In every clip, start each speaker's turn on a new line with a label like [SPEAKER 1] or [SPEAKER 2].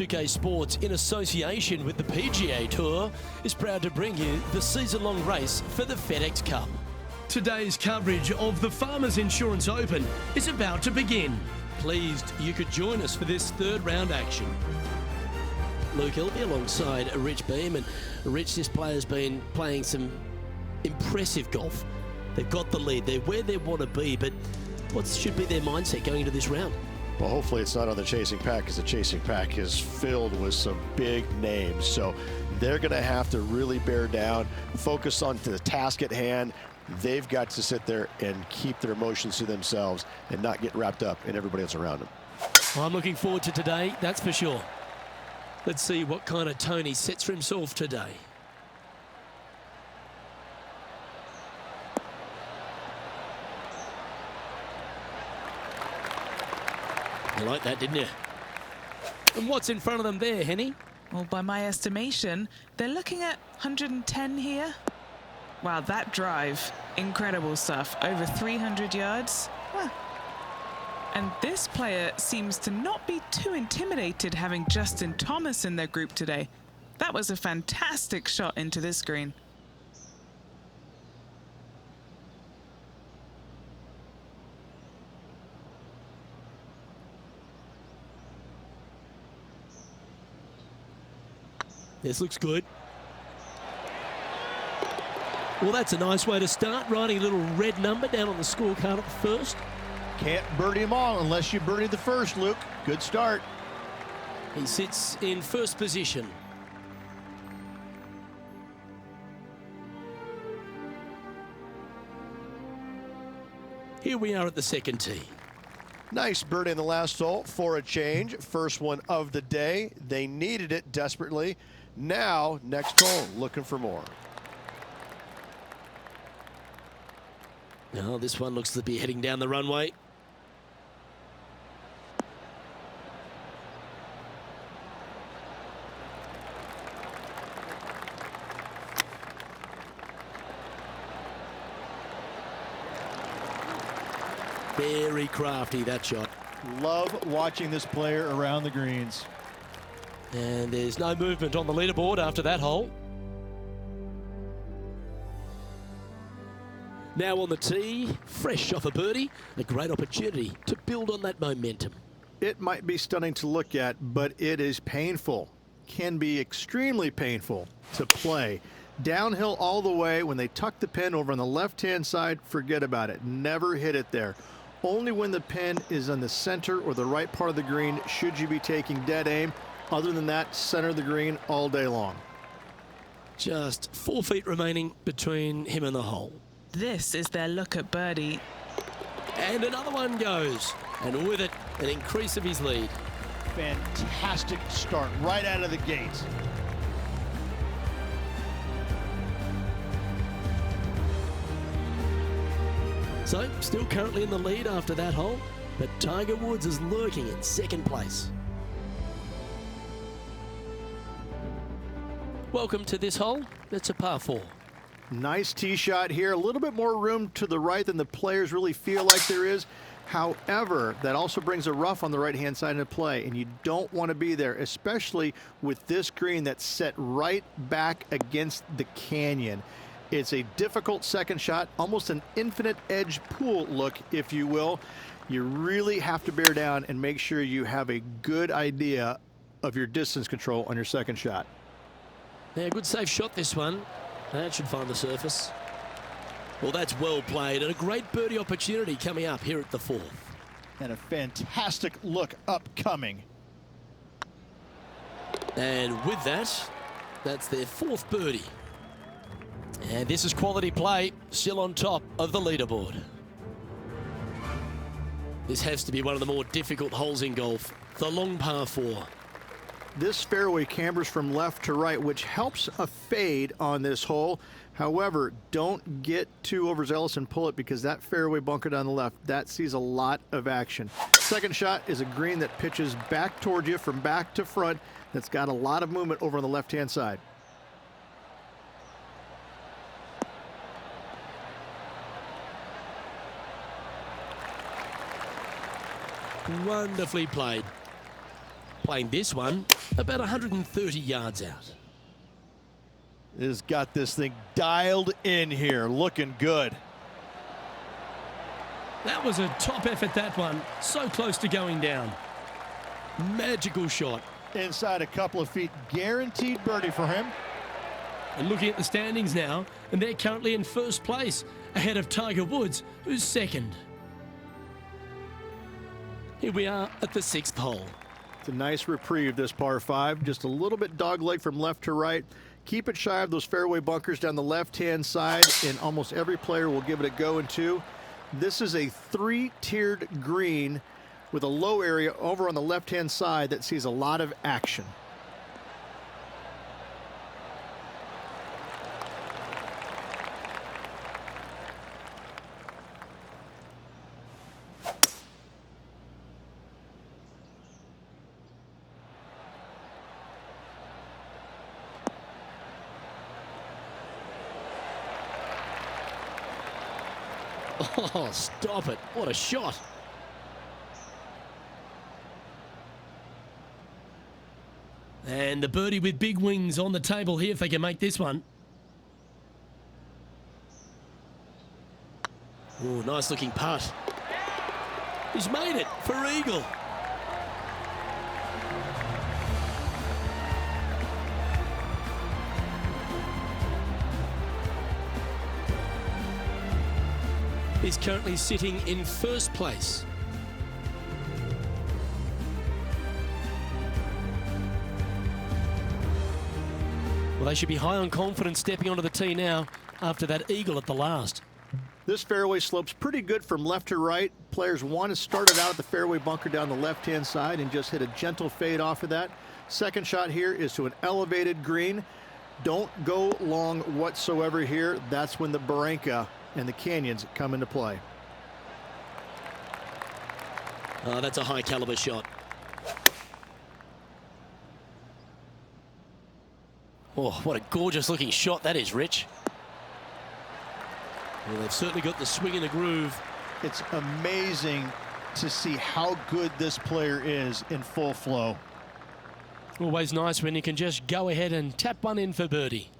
[SPEAKER 1] 2K Sports, in association with the PGA Tour, is proud to bring you the season-long race for the FedEx Cup. Today's coverage of the Farmers Insurance Open is about to begin. Pleased you could join us for this third round action. Luke Elby alongside Rich Beam, and Rich, this player's been playing some impressive golf. They've got the lead, they're where they want to be, but what should be their mindset going into this round?
[SPEAKER 2] Well, hopefully it's not on the chasing pack, because the chasing pack is filled with some big names. So they're going to have to really bear down, focus on the task at hand. They've got to sit there and keep their emotions to themselves and not get wrapped up in everybody else around them.
[SPEAKER 1] Well, I'm looking forward to today, that's for sure. Let's see what kind of tone he sets for himself today. You like that, didn't you? And what's in front of them there, Henny?
[SPEAKER 3] Well, by my estimation, they're looking at 110 here. Wow, that drive, incredible stuff. Over 300 yards. Huh. And this player seems to not be too intimidated having Justin Thomas in their group today. That was a fantastic shot into this green.
[SPEAKER 1] This looks good. Well, that's a nice way to start, writing a little red number down on the scorecard at the first.
[SPEAKER 4] Can't birdie them all unless you birdie the first, Luke. Good start.
[SPEAKER 1] He sits in first position. Here we are at the second tee.
[SPEAKER 2] Nice birdie in the last hole for a change. First one of the day. They needed it desperately. Now, next hole, looking for more.
[SPEAKER 1] Now, this one looks to be heading down the runway. Very crafty, that shot.
[SPEAKER 4] Love watching this player around the greens.
[SPEAKER 1] And there's no movement on the leaderboard after that hole. Now on the tee, fresh off a birdie, a great opportunity to build on that momentum.
[SPEAKER 4] It might be stunning to look at, but it is painful. Can be extremely painful to play. Downhill all the way. When they tuck the pin over on the left-hand side, forget about it. Never hit it there. Only when the pin is on the center or the right part of the green should you be taking dead aim. Other than that, center of the green all day long.
[SPEAKER 1] Just 4 feet remaining between him and the hole.
[SPEAKER 3] This is their look at birdie.
[SPEAKER 1] And another one goes. And with it, an increase of his lead.
[SPEAKER 4] Fantastic start right out of the gates.
[SPEAKER 1] So, still currently in the lead after that hole, but Tiger Woods is lurking in second place. Welcome to this hole. It's a par 4.
[SPEAKER 4] Nice tee shot here. A little bit more room to the right than the players really feel like there is. However, that also brings a rough on the right-hand side into play, and you don't want to be there, especially with this green that's set right back against the canyon. It's a difficult second shot, almost an infinite edge pool look, if you will. You really have to bear down and make sure you have a good idea of your distance control on your second shot.
[SPEAKER 1] Yeah, good safe shot this one. That should find the surface. Well, that's well played, and a great birdie opportunity coming up here at the 4th.
[SPEAKER 4] And a fantastic look upcoming.
[SPEAKER 1] And with that, that's their 4th birdie. And this is quality play, still on top of the leaderboard. This has to be one of the more difficult holes in golf, the long par 4.
[SPEAKER 4] This fairway cambers from left to right, which helps a fade on this hole. However, don't get too overzealous and pull it, because that fairway bunker down the left, that sees a lot of action. Second shot is a green that pitches back towards you from back to front. That's got a lot of movement over on the left-hand side.
[SPEAKER 1] Wonderfully played. Playing this one about 130 yards out.
[SPEAKER 4] Has got this thing dialed in here, looking good.
[SPEAKER 1] That was a top effort, that one. So close to going down. Magical shot.
[SPEAKER 4] Inside a couple of feet, guaranteed birdie for him.
[SPEAKER 1] And looking at the standings now, and they're currently in first place, ahead of Tiger Woods, who's second. Here we are at the 6th hole.
[SPEAKER 4] It's a nice reprieve, this par 5. Just a little bit dogleg from left to right. Keep it shy of those fairway bunkers down the left-hand side, and almost every player will give it a go in 2. This is a 3-tiered green with a low area over on the left-hand side that sees a lot of action.
[SPEAKER 1] Oh, stop it. What a shot. And the birdie with big wings on the table here if they can make this one. Oh, nice looking putt. He's made it for eagle. He's currently sitting in first place. Well, they should be high on confidence stepping onto the tee now after that eagle at the last.
[SPEAKER 4] This fairway slopes pretty good from left to right. Players want to start it out at the fairway bunker down the left-hand side and just hit a gentle fade off of that. Second shot here is to an elevated green. Don't go long whatsoever here. That's when the barranca and the canyons come into play.
[SPEAKER 1] Oh, that's a high caliber shot. Oh, what a gorgeous looking shot that is, Rich. Well, they've certainly got the swing and the groove.
[SPEAKER 4] It's amazing to see how good this player is in full flow.
[SPEAKER 1] Always nice when you can just go ahead and tap one in for birdie.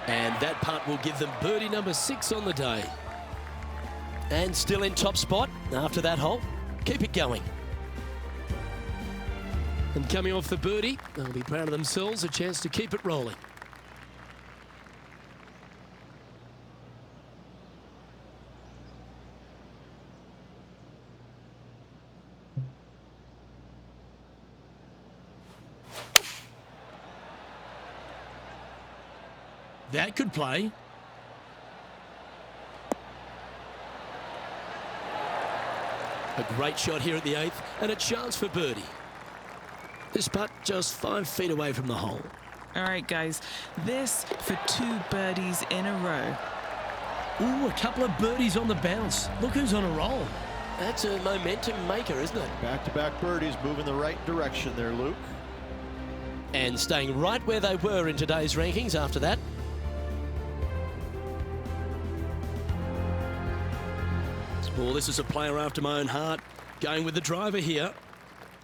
[SPEAKER 1] And that putt will give them birdie number 6 on the day. And still in top spot after that hole. Keep it going. And coming off the birdie, they'll be proud of themselves, a chance to keep it rolling. That could play. A great shot here at the 8th and a chance for birdie. This putt just 5 feet away from the hole.
[SPEAKER 3] All right, guys, this for 2 birdies in a row.
[SPEAKER 1] Ooh, a couple of birdies on the bounce. Look who's on a roll. That's a momentum maker, isn't it?
[SPEAKER 4] Back-to-back birdies, moving the right direction there, Luke.
[SPEAKER 1] And staying right where they were in today's rankings after that. Well, this is a player after my own heart. Going with the driver here.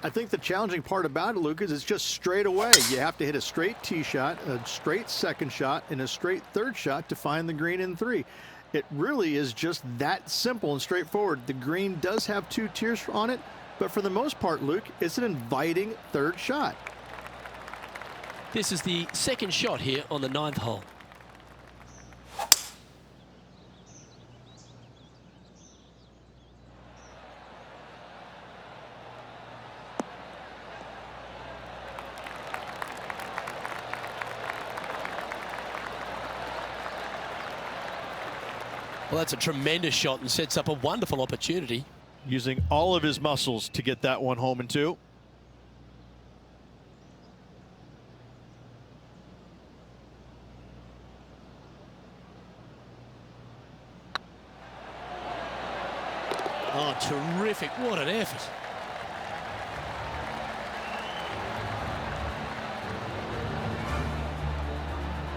[SPEAKER 4] I think the challenging part about it, Luke, is it's just straight away. You have to hit a straight tee shot, a straight second shot, and a straight third shot to find the green in 3. It really is just that simple and straightforward. The green does have 2 tiers on it, but for the most part, Luke, it's an inviting third shot.
[SPEAKER 1] This is the second shot here on the 9th hole. Well, that's a tremendous shot and sets up a wonderful opportunity.
[SPEAKER 4] Using all of his muscles to get that one home in 2.
[SPEAKER 1] Oh, terrific. What an effort.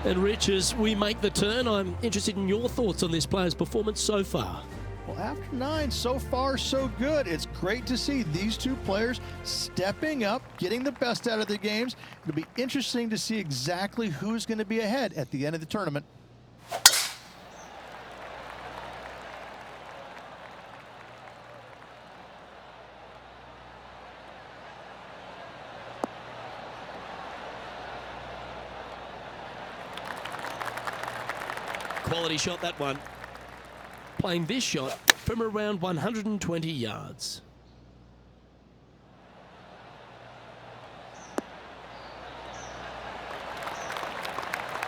[SPEAKER 1] And Rich, as we make the turn, I'm interested in your thoughts on this player's performance so far.
[SPEAKER 4] Well, after 9, so far so good. It's great to see these 2 players stepping up, getting the best out of their games. It'll be interesting to see exactly who's going to be ahead at the end of the tournament.
[SPEAKER 1] Quality shot, that one. Playing this shot from around 120 yards.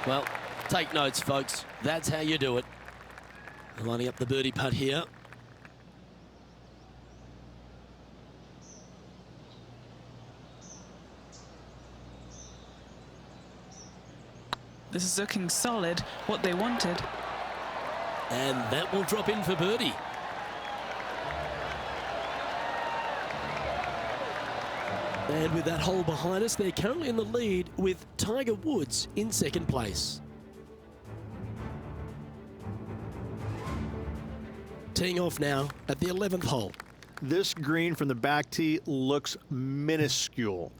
[SPEAKER 1] Well, take notes, folks. That's how you do it. Lining up the birdie putt here.
[SPEAKER 3] This is looking solid, what they wanted.
[SPEAKER 1] And that will drop in for birdie. And with that hole behind us, they're currently in the lead with Tiger Woods in 2nd place. Teeing off now at the 11th hole.
[SPEAKER 4] This green from the back tee looks minuscule.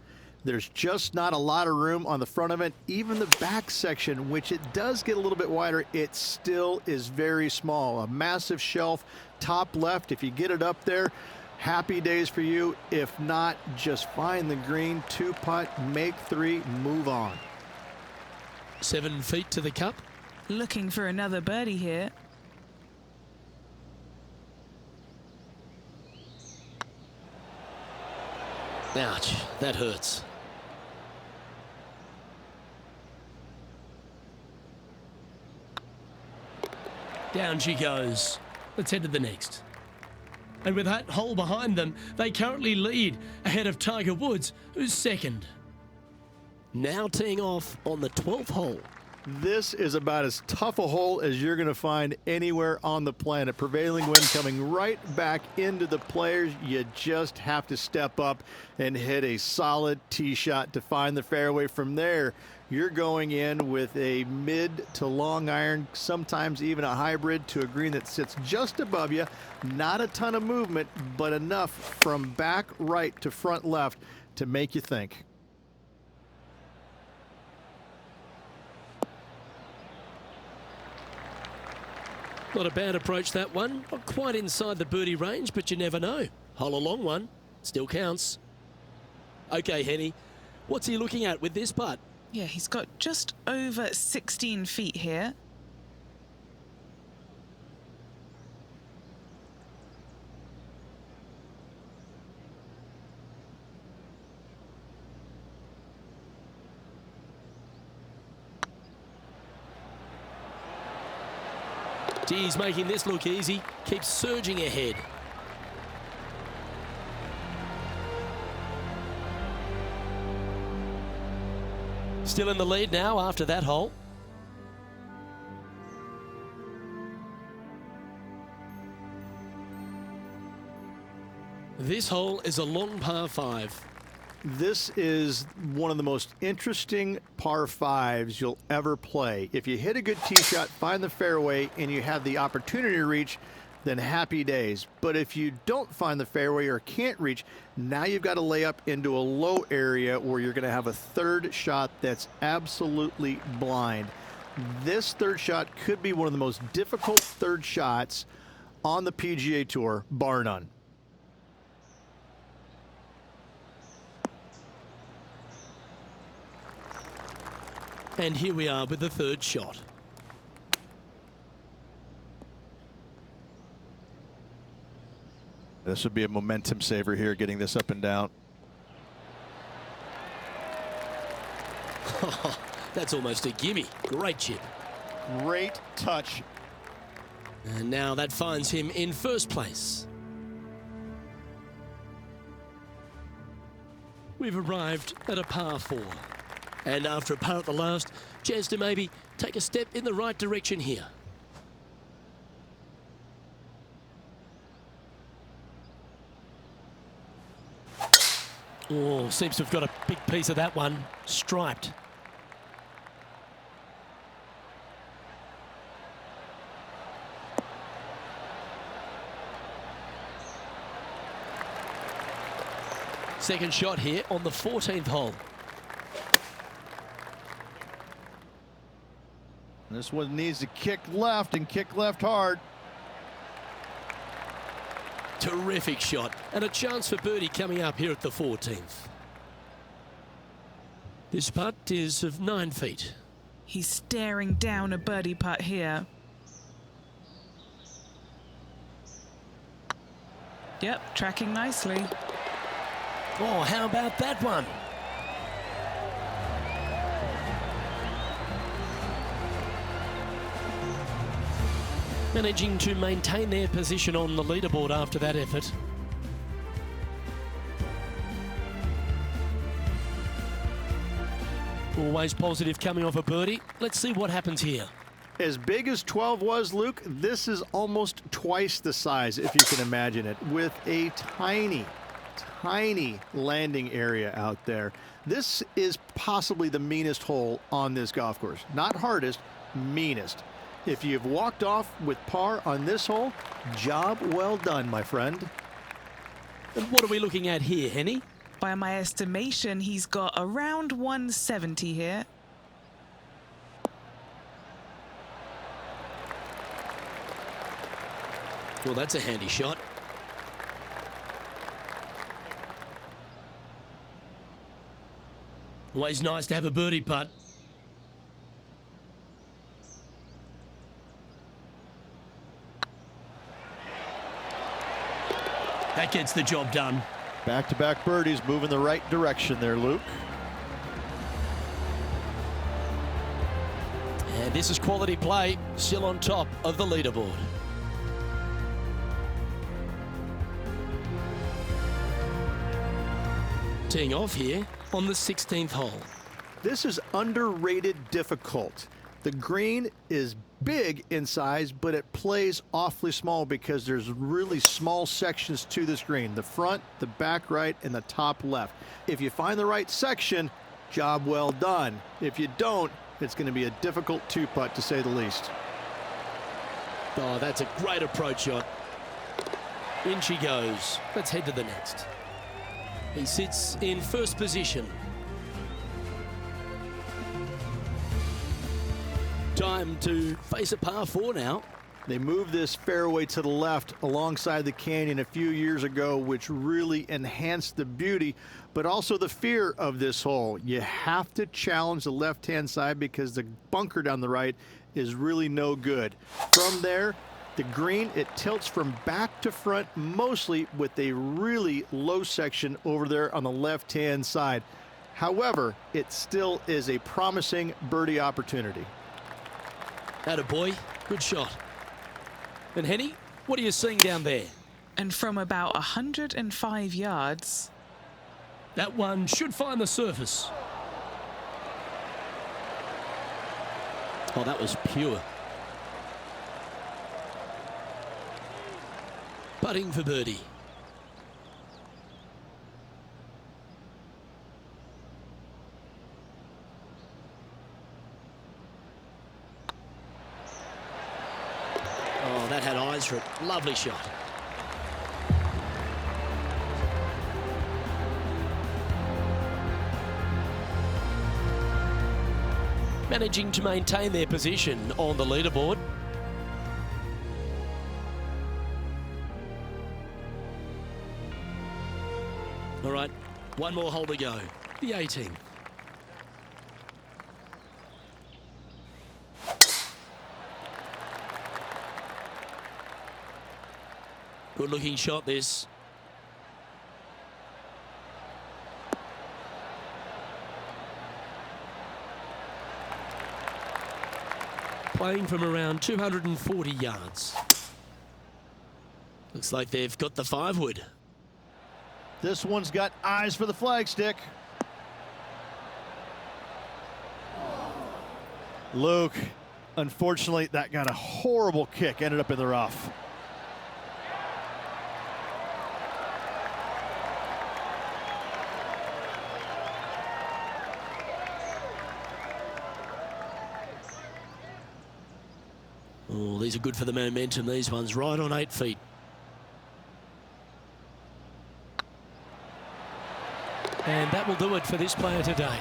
[SPEAKER 4] There's just not a lot of room on the front of it. Even the back section, which it does get a little bit wider, it still is very small. A massive shelf, top left. If you get it up there, happy days for you. If not, just find the green, 2 putt, make 3, move on.
[SPEAKER 1] 7 feet to the cup.
[SPEAKER 3] Looking for another birdie here.
[SPEAKER 1] Ouch, that hurts. Down she goes. Let's head to the next. And with that hole behind them, they currently lead ahead of Tiger Woods, who's 2nd. Now teeing off on the 12th hole.
[SPEAKER 4] This is about as tough a hole as you're going to find anywhere on the planet. Prevailing wind coming right back into the players. You just have to step up and hit a solid tee shot to find the fairway. From there, you're going in with a mid to long iron, sometimes even a hybrid, to a green that sits just above you. Not a ton of movement, but enough from back right to front left to make you think.
[SPEAKER 1] Not a bad approach, that one. Not quite inside the birdie range, but you never know. Hole a long one. Still counts. Okay, Henny. What's he looking at with this putt?
[SPEAKER 3] Yeah, he's got just over 16 feet here.
[SPEAKER 1] He's making this look easy. Keeps surging ahead. Still in the lead now after that hole. This hole is a long par 5.
[SPEAKER 4] This is one of the most interesting par 5s you'll ever play. If you hit a good tee shot, find the fairway, and you have the opportunity to reach, then happy days. But if you don't find the fairway or can't reach, now you've got to lay up into a low area where you're going to have a third shot that's absolutely blind. This third shot could be one of the most difficult third shots on the PGA Tour, bar none.
[SPEAKER 1] And here we are with the third shot.
[SPEAKER 4] This would be a momentum saver here, getting this up and down.
[SPEAKER 1] That's almost a gimme. Great chip.
[SPEAKER 4] Great touch.
[SPEAKER 1] And now that finds him in first place. We've arrived at a par 4. And after a par at the last, chance to maybe take a step in the right direction here. Oh, seems to have got a big piece of that one. Striped. Second shot here on the 14th hole.
[SPEAKER 4] This one needs to kick left and kick left hard.
[SPEAKER 1] Terrific shot, and a chance for birdie coming up here at the 14th. This putt is of 9 feet.
[SPEAKER 3] He's staring down a birdie putt here. Yep, tracking nicely.
[SPEAKER 1] Oh, how about that one? Managing to maintain their position on the leaderboard after that effort. Always positive coming off a birdie. Let's see what happens here.
[SPEAKER 4] As big as 12 was, Luke, this is almost twice the size, if you can imagine it, with a tiny landing area out there. This is possibly the meanest hole on this golf course. Not hardest, meanest. If you've walked off with par on this hole, job well done, my friend.
[SPEAKER 1] And what are we looking at here, Henny?
[SPEAKER 3] By my estimation, he's got around 170 here.
[SPEAKER 1] Well, that's a handy shot. Always nice to have a birdie putt. That gets the job done.
[SPEAKER 4] Back-to-back birdies, moving the right direction there, Luke.
[SPEAKER 1] And this is quality play, still on top of the leaderboard. Teeing off here on the 16th hole.
[SPEAKER 4] This is underrated difficult. The green is big in size, but it plays awfully small because there's really small sections to this green. The front, the back right, and the top left. If you find the right section, job well done. If you don't, it's going to be a difficult two-putt, to say the least.
[SPEAKER 1] Oh, that's a great approach shot. In she goes. Let's head to the next. He sits in first position. Time to face a par 4 now.
[SPEAKER 4] They moved this fairway to the left alongside the canyon a few years ago, which really enhanced the beauty, but also the fear of this hole. You have to challenge the left-hand side because the bunker down the right is really no good. From there, the green, it tilts from back to front mostly with a really low section over there on the left-hand side. However, it still is a promising birdie opportunity.
[SPEAKER 1] Attaboy, good shot. And Henny, what are you seeing down there?
[SPEAKER 3] And from about 105 yards,
[SPEAKER 1] That one should find the surface. Oh, that was pure. Putting for birdie. Oh, that had eyes for it. Lovely shot. Managing to maintain their position on the leaderboard. All right, one more hole to go. The 18. Good looking shot this. Playing from around 240 yards. Looks like they've got the 5-wood.
[SPEAKER 4] This one's got eyes for the flagstick. Luke, unfortunately, that got a horrible kick, ended up in the rough.
[SPEAKER 1] Oh, these are good for the momentum, these ones, right on 8 feet. And that will do it for this player today.